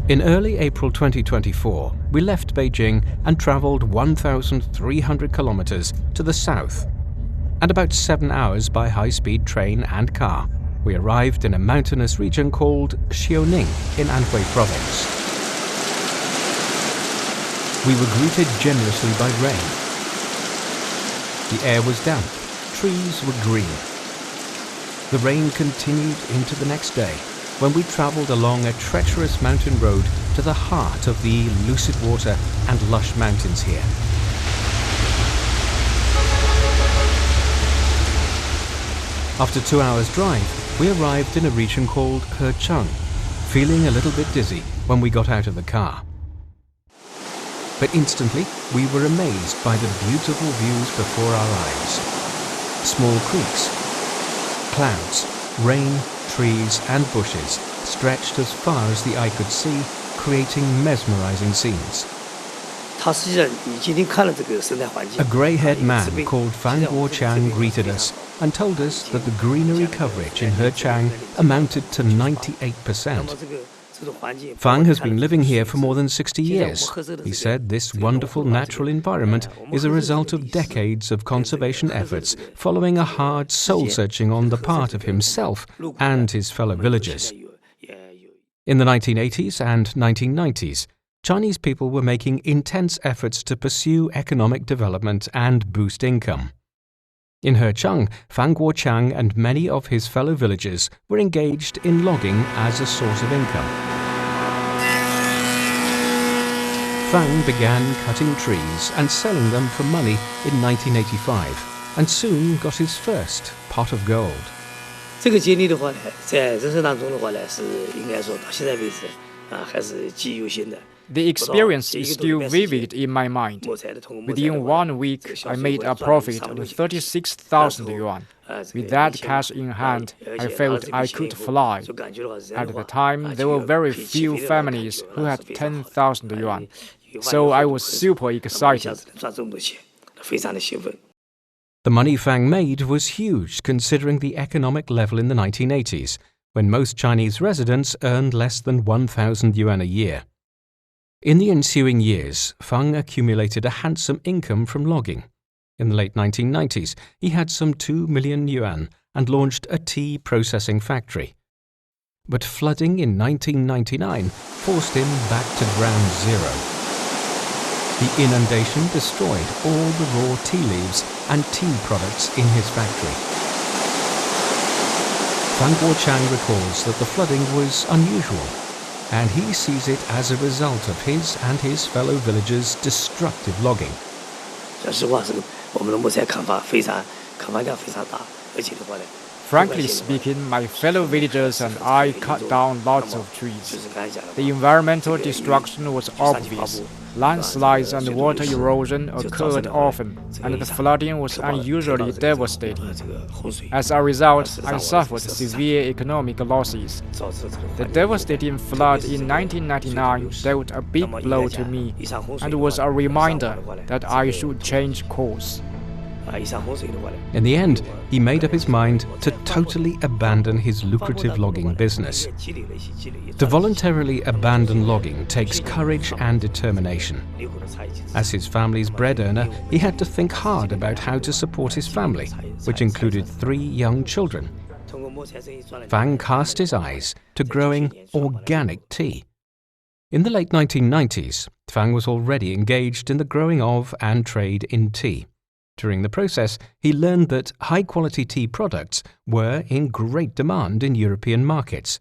In early April 2024, we left Beijing and traveled 1,300 kilometers to the south. And about 7 hours by high-speed train and car, we arrived in a mountainous region called Xiaoning in Anhui province. We were greeted generously by rain. The air was damp, trees were green. The rain continued into the next day, when we traveled along a treacherous mountain road to the heart of the lucid water and lush mountains here. After 2 hours' drive, we arrived in a region called Hechuan, feeling a little bit dizzy when we got out of the car. But instantly, we were amazed by the beautiful views before our eyes. Small creeks, clouds, rain, trees and bushes stretched as far as the eye could see, creating mesmerizing scenes. A grey-haired man called Fang Guoqiang greeted us and told us that the greenery coverage in Hechuan amounted to 98%. Fang has been living here for more than 60 years. He said this wonderful natural environment is a result of decades of conservation efforts following a hard soul-searching on the part of himself and his fellow villagers. In the 1980s and 1990s, Chinese people were making intense efforts to pursue economic development and boost income. In Hechuan, Fang Guoqiang and many of his fellow villagers were engaged in logging as a source of income. Fang began cutting trees and selling them for money in 1985 and soon got his first pot of gold. The experience is still vivid in my mind. Within 1 week, I made a profit of 36,000 yuan. With that cash in hand, I felt I could fly. At the time, there were very few families who had 10,000 yuan, so I was super excited. The money Fang made was huge considering the economic level in the 1980s, when most Chinese residents earned less than 1,000 yuan a year. In the ensuing years, Fang accumulated a handsome income from logging. In the late 1990s, he had some 2 million yuan and launched a tea processing factory. But flooding in 1999 forced him back to ground zero. The inundation destroyed all the raw tea leaves and tea products in his factory. Fang Guoqiang recalls that the flooding was unusual, and he sees it as a result of his and his fellow villagers' destructive logging. Frankly speaking, my fellow villagers and I cut down lots of trees. The environmental destruction was obvious. Landslides and water erosion occurred often, and the flooding was unusually devastating. As a result, I suffered severe economic losses. The devastating flood in 1999 dealt a big blow to me and was a reminder that I should change course. In the end, he made up his mind to totally abandon his lucrative logging business. To voluntarily abandon logging takes courage and determination. As his family's bread earner, he had to think hard about how to support his family, which included 3 young children. Fang cast his eyes to growing organic tea. In the late 1990s, Fang was already engaged in the growing of and trade in tea. During the process, he learned that high-quality tea products were in great demand in European markets.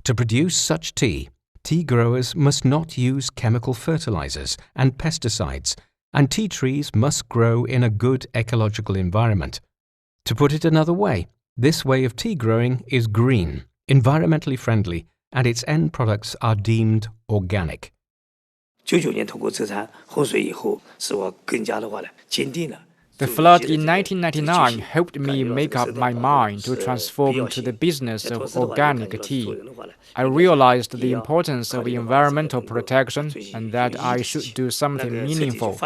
To produce such tea, tea growers must not use chemical fertilizers and pesticides, and tea trees must grow in a good ecological environment. To put it another way, this way of tea growing is green, environmentally friendly, and its end products are deemed organic. The flood in 1999 helped me make up my mind to transform into the business of organic tea. I realized the importance of environmental protection and that I should do something meaningful.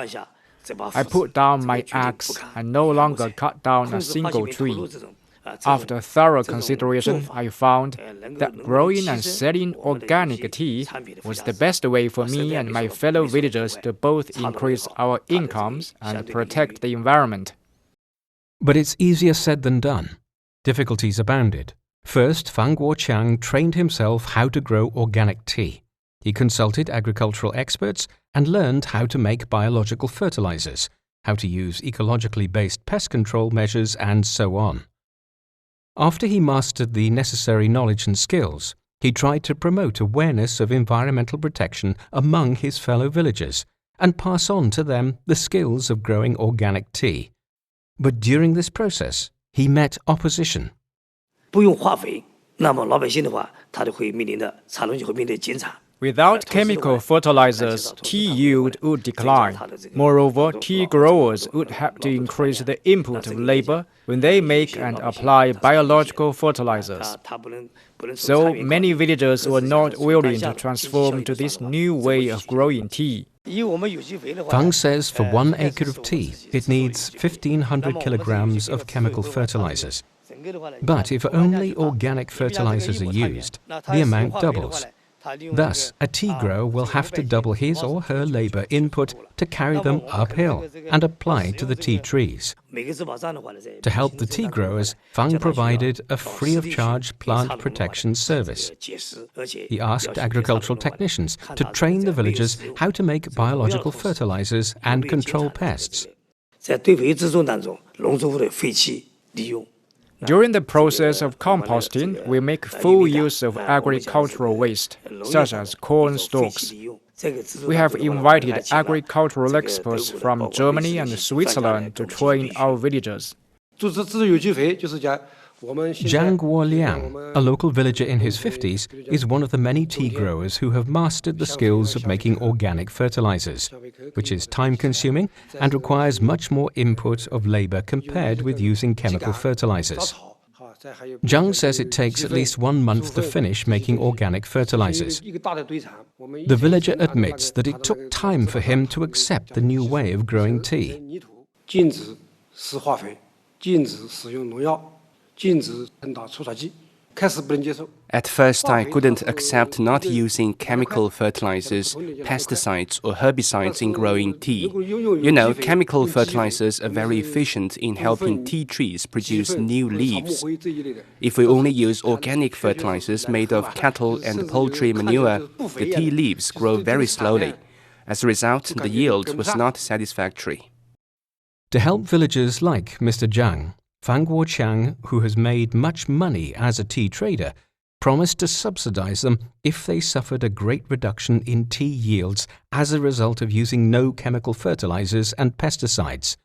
I put down my axe and no longer cut down a single tree. After thorough consideration, I found that growing and selling organic tea was the best way for me and my fellow villagers to both increase our incomes and protect the environment. But it's easier said than done. Difficulties abounded. First, Fang Guoqiang trained himself how to grow organic tea. He consulted agricultural experts and learned how to make biological fertilizers, how to use ecologically based pest control measures, and so on. After he mastered the necessary knowledge and skills, he tried to promote awareness of environmental protection among his fellow villagers and pass on to them the skills of growing organic tea. But during this process, he met opposition. Without chemical fertilizers, tea yield would decline. Moreover, tea growers would have to increase the input of labor when they make and apply biological fertilizers. So many villagers were not willing to transform to this new way of growing tea. Fang says for 1 acre of tea, it needs 1,500 kilograms of chemical fertilizers. But if only organic fertilizers are used, the amount doubles. Thus, a tea grower will have to double his or her labor input to carry them uphill and apply to the tea trees. To help the tea growers, Fang provided a free-of-charge plant protection service. He asked agricultural technicians to train the villagers how to make biological fertilizers and control pests. During the process of composting, we make full use of agricultural waste, such as corn stalks. We have invited agricultural experts from Germany and Switzerland to train our villagers. Fang Guoqiang, a local villager in his 50s, is one of the many tea growers who have mastered the skills of making organic fertilizers, which is time-consuming and requires much more input of labor compared with using chemical fertilizers. Zhang says it takes at least 1 month to finish making organic fertilizers. The villager admits that it took time for him to accept the new way of growing tea. At first, I couldn't accept not using chemical fertilizers, pesticides or herbicides in growing tea. You know, chemical fertilizers are very efficient in helping tea trees produce new leaves. If we only use organic fertilizers made of cattle and poultry manure, the tea leaves grow very slowly. As a result, the yield was not satisfactory. To help villagers like Mr. Zhang, Fang Guoqiang, who has made much money as a tea trader, promised to subsidize them if they suffered a great reduction in tea yields as a result of using no chemical fertilizers and pesticides.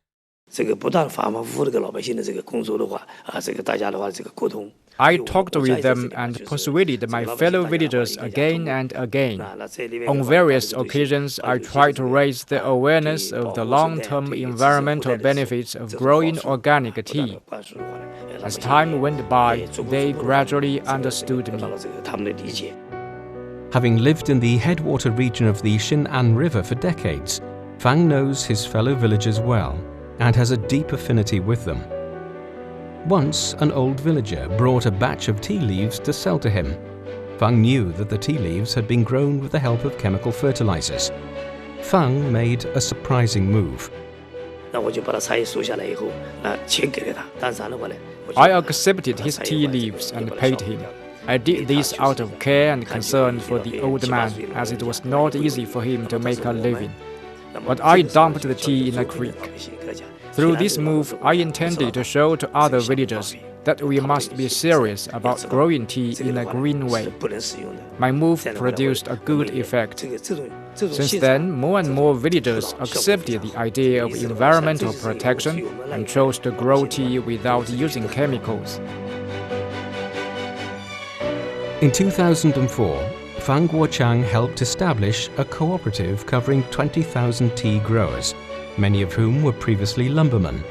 I talked with them and persuaded my fellow villagers again and again. On various occasions, I tried to raise the awareness of the long-term environmental benefits of growing organic tea. As time went by, they gradually understood me. Having lived in the headwater region of the Xin'an River for decades, Fang knows his fellow villagers well and has a deep affinity with them. Once, an old villager brought a batch of tea leaves to sell to him. Fang knew that the tea leaves had been grown with the help of chemical fertilizers. Fang made a surprising move. I accepted his tea leaves and paid him. I did this out of care and concern for the old man, as it was not easy for him to make a living. But I dumped the tea in a creek. Through this move, I intended to show to other villagers that we must be serious about growing tea in a green way. My move produced a good effect. Since then, more and more villagers accepted the idea of environmental protection and chose to grow tea without using chemicals. In 2004, Fang Guoqiang helped establish a cooperative covering 20,000 tea growers, many of whom were previously lumbermen.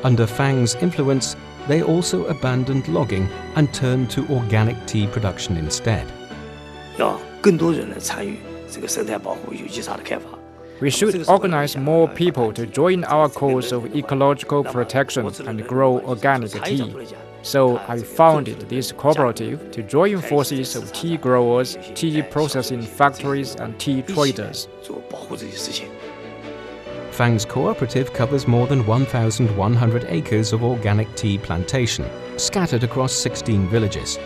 Under Fang's influence, they also abandoned logging and turned to organic tea production instead. We should organize more people to join our cause of ecological protection and grow organic tea. So I founded this cooperative to join forces of tea growers, tea processing factories, and tea traders. Fang's cooperative covers more than 1,100 acres of organic tea plantation, scattered across 16 villages.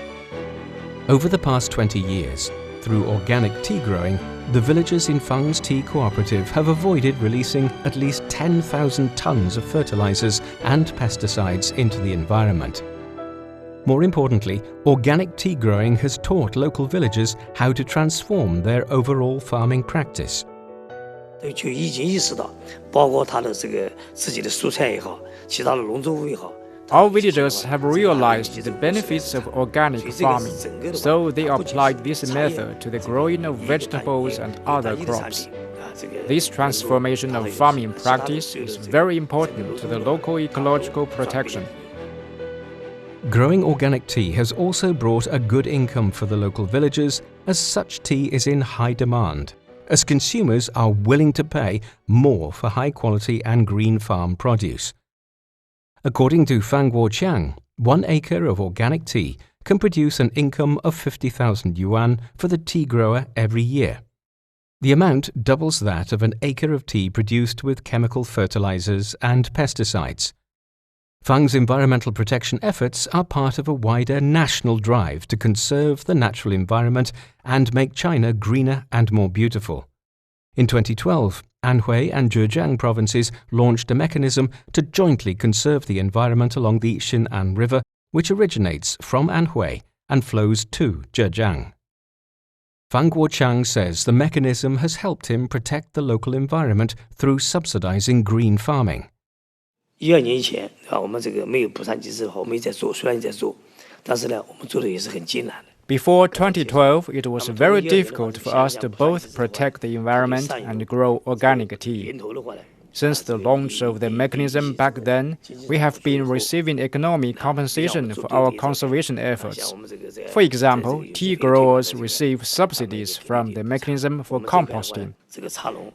Over the past 20 years, through organic tea growing, the villagers in Fang's tea cooperative have avoided releasing at least 10,000 tons of fertilizers and pesticides into the environment. More importantly, organic tea growing has taught local villagers how to transform their overall farming practice. Our villagers have realized the benefits of organic farming, so they applied this method to the growing of vegetables and other crops. This transformation of farming practice is very important to the local ecological protection. Growing organic tea has also brought a good income for the local villagers, as such tea is in high demand, as consumers are willing to pay more for high quality and green farm produce. According to Fang Guoqiang, 1 acre of organic tea can produce an income of 50,000 yuan for the tea grower every year. The amount doubles that of an acre of tea produced with chemical fertilizers and pesticides. Fang's environmental protection efforts are part of a wider national drive to conserve the natural environment and make China greener and more beautiful. In 2012, Anhui and Zhejiang provinces launched a mechanism to jointly conserve the environment along the Xin'an River, which originates from Anhui and flows to Zhejiang. Fang Guoqiang says the mechanism has helped him protect the local environment through subsidizing green farming. Before 2012, it was very difficult for us to both protect the environment and grow organic tea. Since the launch of the mechanism back then, we have been receiving economic compensation for our conservation efforts. For example, tea growers receive subsidies from the mechanism for composting.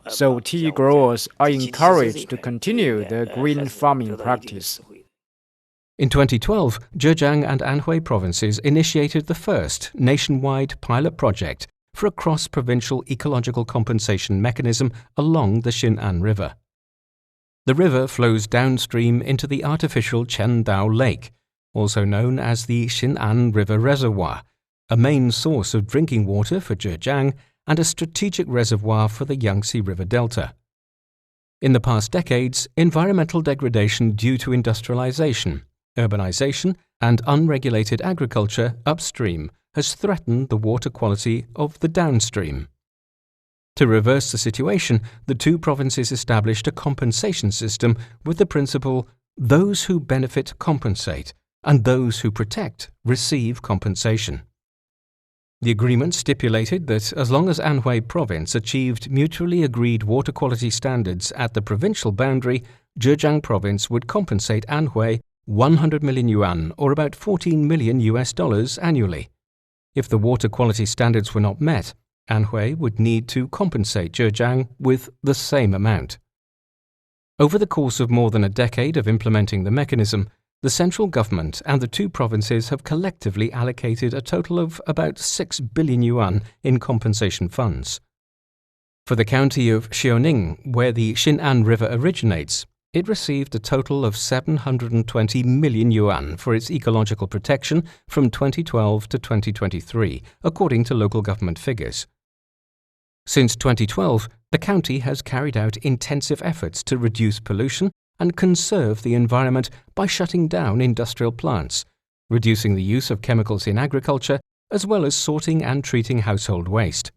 So tea growers are encouraged to continue their green farming practice. In 2012, Zhejiang and Anhui provinces initiated the first nationwide pilot project for a cross-provincial ecological compensation mechanism along the Xin'an River. The river flows downstream into the artificial Qendao Lake, also known as the Xin'an River Reservoir, a main source of drinking water for Zhejiang and a strategic reservoir for the Yangtze River Delta. In the past decades, environmental degradation due to industrialization, urbanization, and unregulated agriculture upstream has threatened the water quality of the downstream. To reverse the situation, the two provinces established a compensation system with the principle, those who benefit compensate, and those who protect receive compensation. The agreement stipulated that as long as Anhui province achieved mutually agreed water quality standards at the provincial boundary, Zhejiang province would compensate Anhui 100 million yuan, or about $14 million annually. If the water quality standards were not met, Anhui would need to compensate Zhejiang with the same amount. Over the course of more than a decade of implementing the mechanism, the central government and the two provinces have collectively allocated a total of about 6 billion yuan in compensation funds. For the county of Xiaoning, where the Xin'an River originates, it received a total of 720 million yuan for its ecological protection from 2012 to 2023, according to local government figures. Since 2012, the county has carried out intensive efforts to reduce pollution and conserve the environment by shutting down industrial plants, reducing the use of chemicals in agriculture, as well as sorting and treating household waste.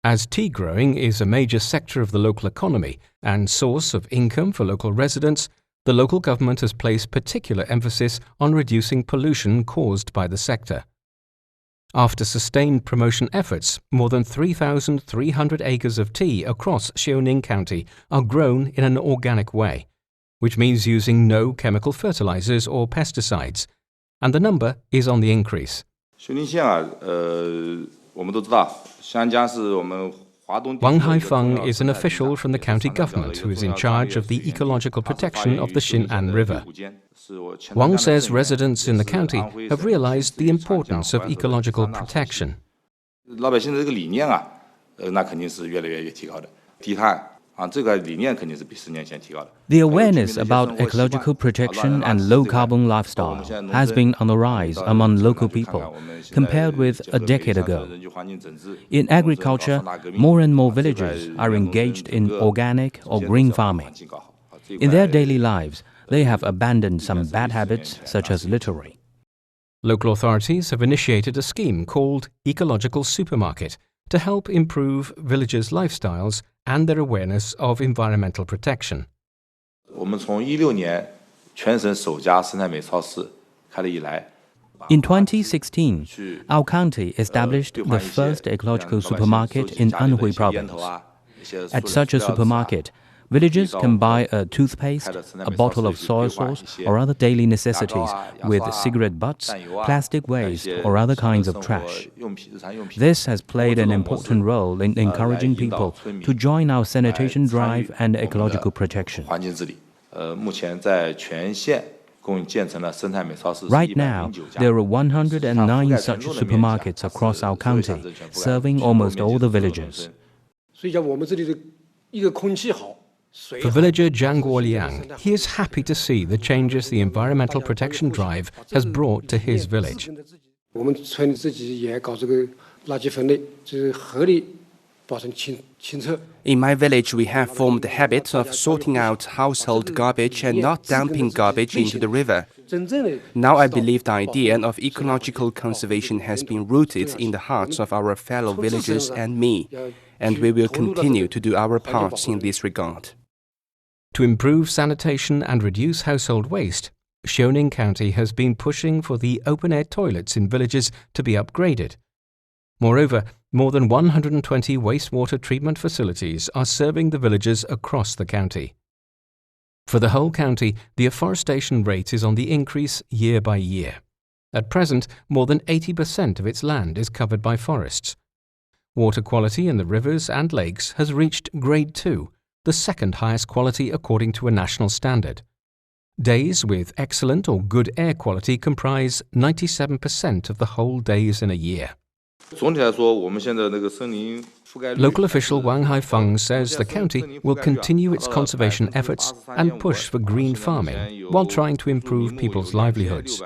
As tea growing is a major sector of the local economy and source of income for local residents, the local government has placed particular emphasis on reducing pollution caused by the sector. After sustained promotion efforts, more than 3,300 acres of tea across Xiaoning County are grown in an organic way, which means using no chemical fertilizers or pesticides, and the number is on the increase. Wang Haifeng is an official from the county government who is in charge of the ecological protection of the Xin'an River. Wang says residents in the county have realized the importance of ecological protection. The awareness about ecological protection and low-carbon lifestyle has been on the rise among local people compared with a decade ago. In agriculture, more and more villagers are engaged in organic or green farming. In their daily lives, they have abandoned some bad habits such as littering. Local authorities have initiated a scheme called Ecological Supermarket to help improve villagers' lifestyles and their awareness of environmental protection. In 2016, our county established the first ecological supermarket in Anhui province. At such a supermarket, villagers can buy a toothpaste, a bottle of soy sauce or other daily necessities with cigarette butts, plastic waste or other kinds of trash. This has played an important role in encouraging people to join our sanitation drive and ecological protection. Right now, there are 109 such supermarkets across our county, serving almost all the villages. For villager Fang Guoqiang, he is happy to see the changes the environmental protection drive has brought to his village. In my village, we have formed the habit of sorting out household garbage and not dumping garbage into the river. Now I believe the idea of ecological conservation has been rooted in the hearts of our fellow villagers and me, and we will continue to do our parts in this regard. To improve sanitation and reduce household waste, Xiaoning County has been pushing for the open-air toilets in villages to be upgraded. Moreover, more than 120 wastewater treatment facilities are serving the villages across the county. For the whole county, the afforestation rate is on the increase year by year. At present, more than 80% of its land is covered by forests. Water quality in the rivers and lakes has reached Grade 2, the second highest quality according to a national standard. Days with excellent or good air quality comprise 97% of the whole days in a year. Local official Wang Haifeng says the county will continue its conservation efforts and push for green farming while trying to improve people's livelihoods.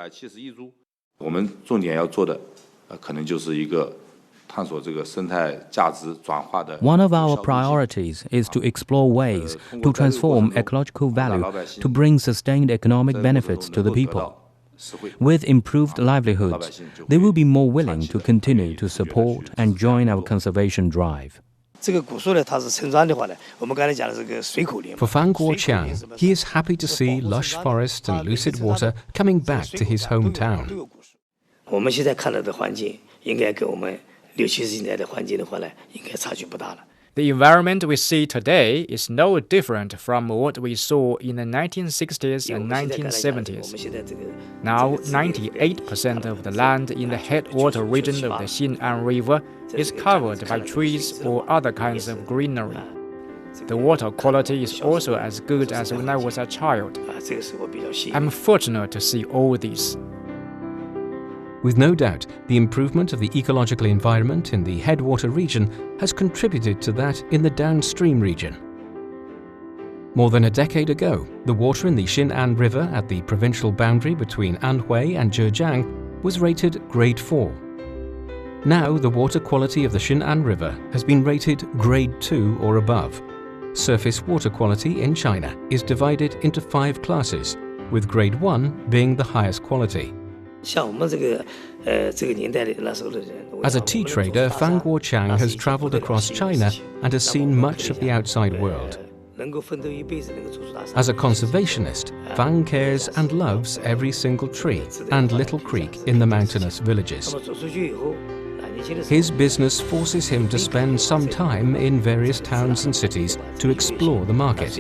One of our priorities is to explore ways to transform ecological value to bring sustained economic benefits to the people. With improved livelihoods, they will be more willing to continue to support and join our conservation drive. For Fang Guoqiang, he is happy to see lush forest and lucid water coming back to his hometown. The environment we see today is no different from what we saw in the 1960s and 1970s. Now, 98% of the land in the headwater region of the Xin'an River is covered by trees or other kinds of greenery. The water quality is also as good as when I was a child. I'm fortunate to see all this. With no doubt, the improvement of the ecological environment in the headwater region has contributed to that in the downstream region. More than a decade ago, the water in the Xin'an River at the provincial boundary between Anhui and Zhejiang was rated Grade 4. Now, the water quality of the Xin'an River has been rated Grade 2 or above. Surface water quality in China is divided into 5 classes, with Grade 1 being the highest quality. As a tea trader, Fang Guoqiang has traveled across China and has seen much of the outside world. As a conservationist, Fang cares and loves every single tree and little creek in the mountainous villages. His business forces him to spend some time in various towns and cities to explore the market.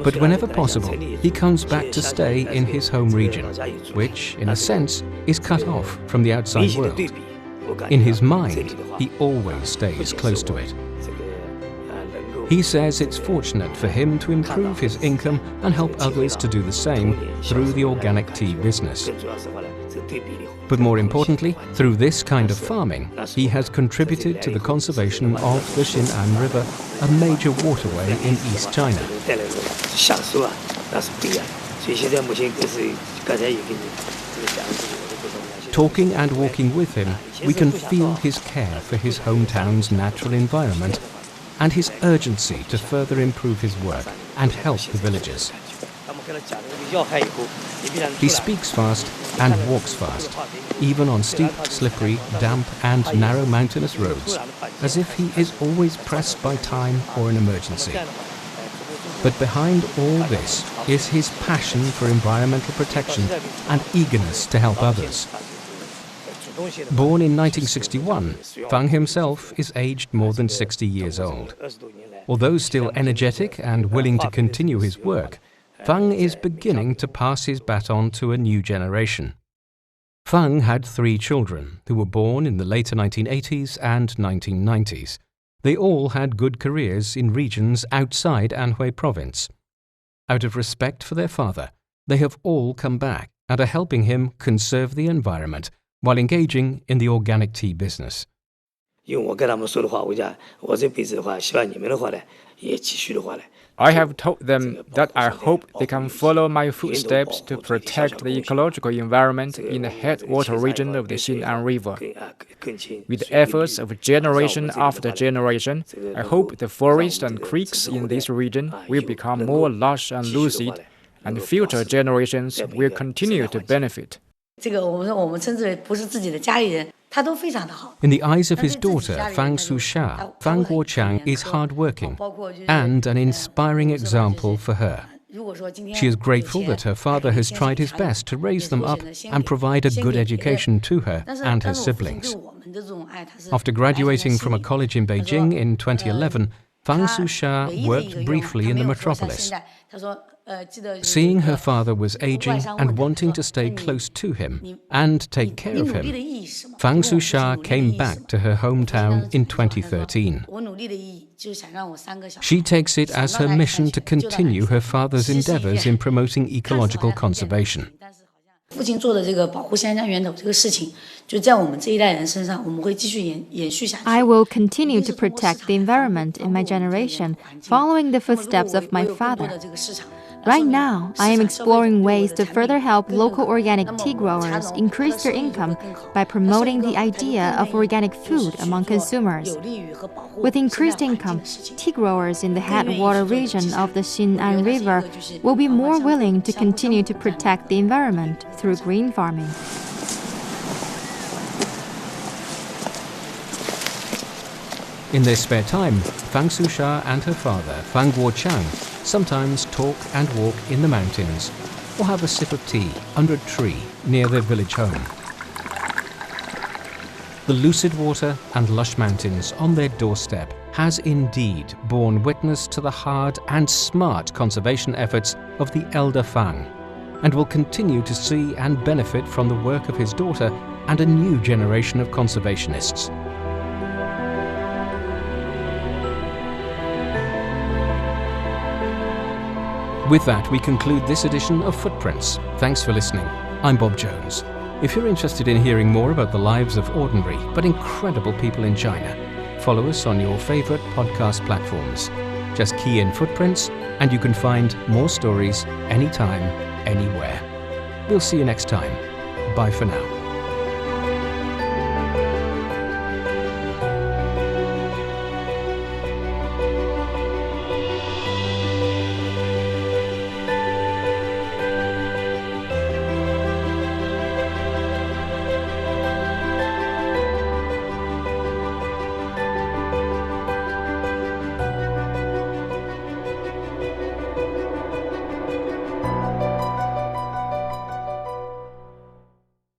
But whenever possible, he comes back to stay in his home region, which, in a sense, is cut off from the outside world. In his mind, he always stays close to it. He says it's fortunate for him to improve his income and help others to do the same through the organic tea business. But more importantly, through this kind of farming, he has contributed to the conservation of the Xin'an River, a major waterway in East China. Talking and walking with him, we can feel his care for his hometown's natural environment and his urgency to further improve his work and help the villagers. He speaks fast and walks fast, even on steep, slippery, damp and narrow mountainous roads, as if he is always pressed by time or an emergency. But behind all this is his passion for environmental protection and eagerness to help others. Born in 1961, Fang himself is aged more than 60 years old. Although still energetic and willing to continue his work, Fang is beginning to pass his baton to a new generation. Fang had 3 children who were born in the later 1980s and 1990s. They all had good careers in regions outside Anhui province. Out of respect for their father, they have all come back and are helping him conserve the environment while engaging in the organic tea business. I have told them that I hope they can follow my footsteps to protect the ecological environment in the headwater region of the Xin'an River. With the efforts of generation after generation, I hope the forests and creeks in this region will become more lush and lucid, and future generations will continue to benefit. In the eyes of his daughter, Fang Guoqiang, Fang Guoqiang is hardworking and an inspiring example for her. She is grateful that her father has tried his best to raise them up and provide a good education to her and her siblings. After graduating from a college in Beijing in 2011, Fang Guoqiang worked briefly in the metropolis. Seeing her father was aging and wanting to stay close to him and take care of him, Fang Guoqiang came back to her hometown in 2013. She takes it as her mission to continue her father's endeavors in promoting ecological conservation. I will continue to protect the environment in my generation, following the footsteps of my father. Right now, I am exploring ways to further help local organic tea growers increase their income by promoting the idea of organic food among consumers. With increased income, tea growers in the headwater region of the Xin'an River will be more willing to continue to protect the environment through green farming. In their spare time, Fang Guoqiang and her father, Fang Guoqiang, sometimes talk and walk in the mountains or have a sip of tea under a tree near their village home. The lucid water and lush mountains on their doorstep has indeed borne witness to the hard and smart conservation efforts of the elder Fang, and will continue to see and benefit from the work of his daughter and a new generation of conservationists. With that, we conclude this edition of Footprints. Thanks for listening. I'm Bob Jones. If you're interested in hearing more about the lives of ordinary but incredible people in China, follow us on your favorite podcast platforms. Just key in Footprints and you can find more stories anytime, anywhere. We'll see you next time. Bye for now.